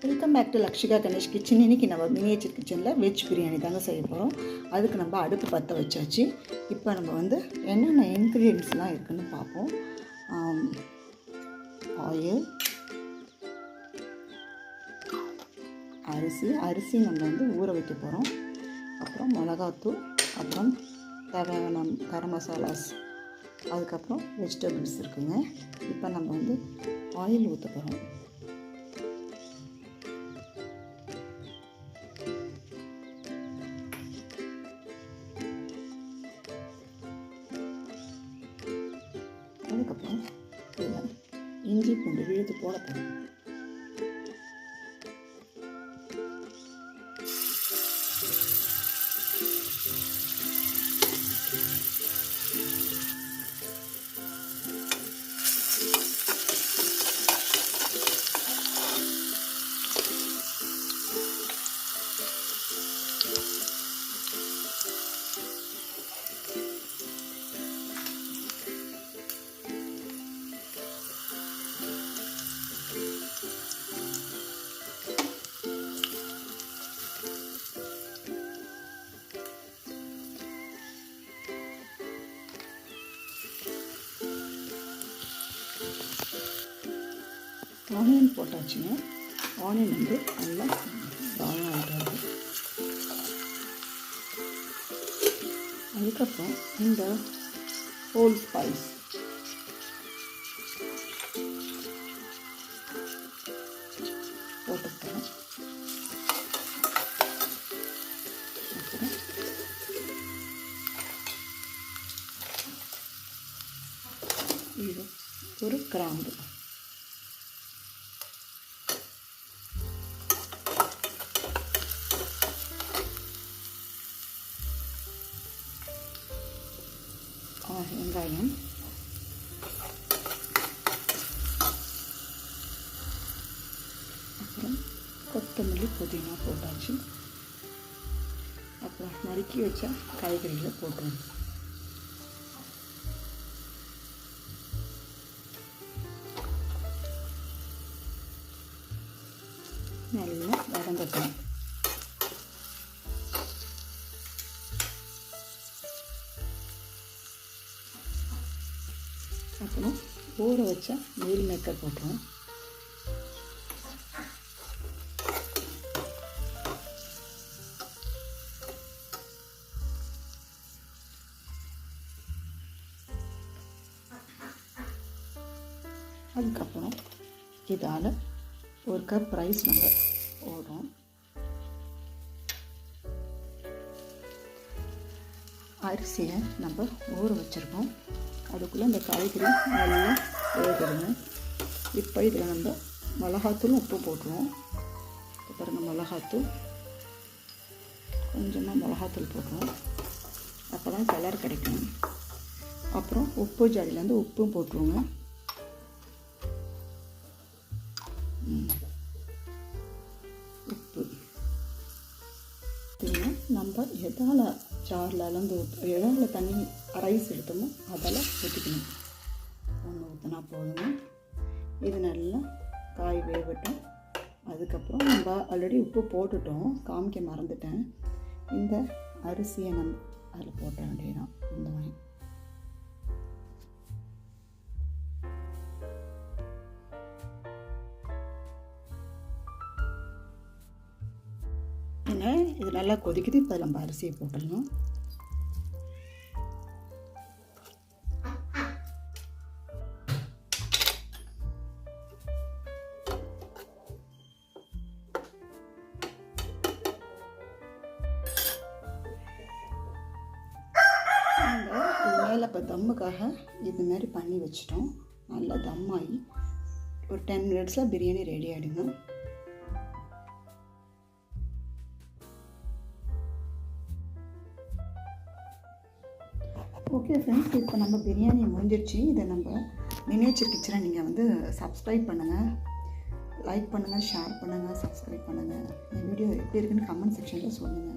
Welcome back to Lakshika Ganesh kitchen. இன்றைக்கி நம்ம miniature கிச்சனில் வெஜ் பிரியாணி தாங்க செய்ய போகிறோம். அதுக்கு நம்ம அடுப்பு பற்ற வச்சாச்சு. இப்போ நம்ம வந்து என்னென்ன இன்க்ரீடியன்ட்ஸ்லாம் இருக்குதுன்னு பார்ப்போம். ஆயில், அரிசி நம்ம வந்து ஊற வைக்க போகிறோம். அப்புறம் மிளகாத்தூள், அப்புறம் தேவையான கரம் மசாலாஸ், அதுக்கப்புறம் வெஜிடபிள்ஸ் இருக்குங்க. இப்போ நம்ம வந்து ஆயில் ஊற்ற போகிறோம். அதுக்கப்புறம் இதில் இஞ்சி பூண்டு விழுது போட போகிறோம். ஆனியன் போட்டாச்சுங்க. ஆனியன் வந்து நல்லா ப்ரௌன் ஆகிட்டாரு. அதுக்கப்புறம் இந்த ஹோல் ஸ்பைஸ் போட்டுட்டேன். அப்புறம் இது ஒரு கிராம்பு, வெங்காயம், அப்புறம் கொத்தமல்லி, புதினா போட்டாச்சு. அப்புறம் நறுக்கி வச்ச காய்கறிகளை போட்டுருவோம். நல்லா வதங்கட்டும். அப்புறம் ஊற வச்ச மீல் மேக்கர் போட்டுருவோம். அதுக்கப்புறம் இதால் ஒரு கப் ரைஸ் நம்ம போடுறோம். அரிசியை நம்ம ஊற வச்சுருக்கோம். அதுக்குள்ளே இந்த காய்கறி நல்லா வேகணுங்க. இப்போ இதில் நம்ம மிளகாத்தூள், உப்பு போட்டுருவோம். இப்போ பாருங்கள், மிளகாத்தூள் கொஞ்சமாக மிளகாத்தூள் போட்டுருவோம். அப்போ தான் கலர் கிடைக்கும். அப்புறம் உப்பு ஜாடியிலேருந்து உப்பும் போட்டுருவோங்க. உப்பு நம்ம எதால் சாரில் அளந்து எதால் தண்ணி ரைஸ் எடுத்தோமோ அதெல்லாம் ஊற்றிக்கணும். ஒன்று ஊற்றினா போதுங்க. இது நல்லா காய் வேகட்டும். அதுக்கப்புறம் நம்ம ஆல்ரெடி உப்பு போட்டுட்டோம், காமிக்க மறந்துட்டேன். இந்த அரிசியை நம்ம அதில் போட்ட வேண்டியதான். இந்த மாதிரி இது நல்லா கொதிக்குது. இப்போ நம்ம அரிசியை போட்டுடணும். இது மேலே இப்போ தம்முக்காக இது மாதிரி பண்ணி வச்சிட்டோம். நல்லா தம்மாகி ஒரு 10 மினிட்ஸில் பிரியாணி ரெடி ஆகிடுங்க. ஓகே ஃப்ரெண்ட்ஸ், இப்போ நம்ம பிரியாணி முடிஞ்சிருச்சு. இதை நம்ம மினியேச்சர் கிச்சனை நீங்கள் வந்து சப்ஸ்கிரைப் பண்ணுங்கள், லைக் பண்ணுங்கள், ஷேர் பண்ணுங்கள், சப்ஸ்கிரைப் பண்ணுங்கள். இந்த வீடியோ எப்படி இருக்குன்னு கமெண்ட் செக்ஷனில் சொல்லுங்கள்.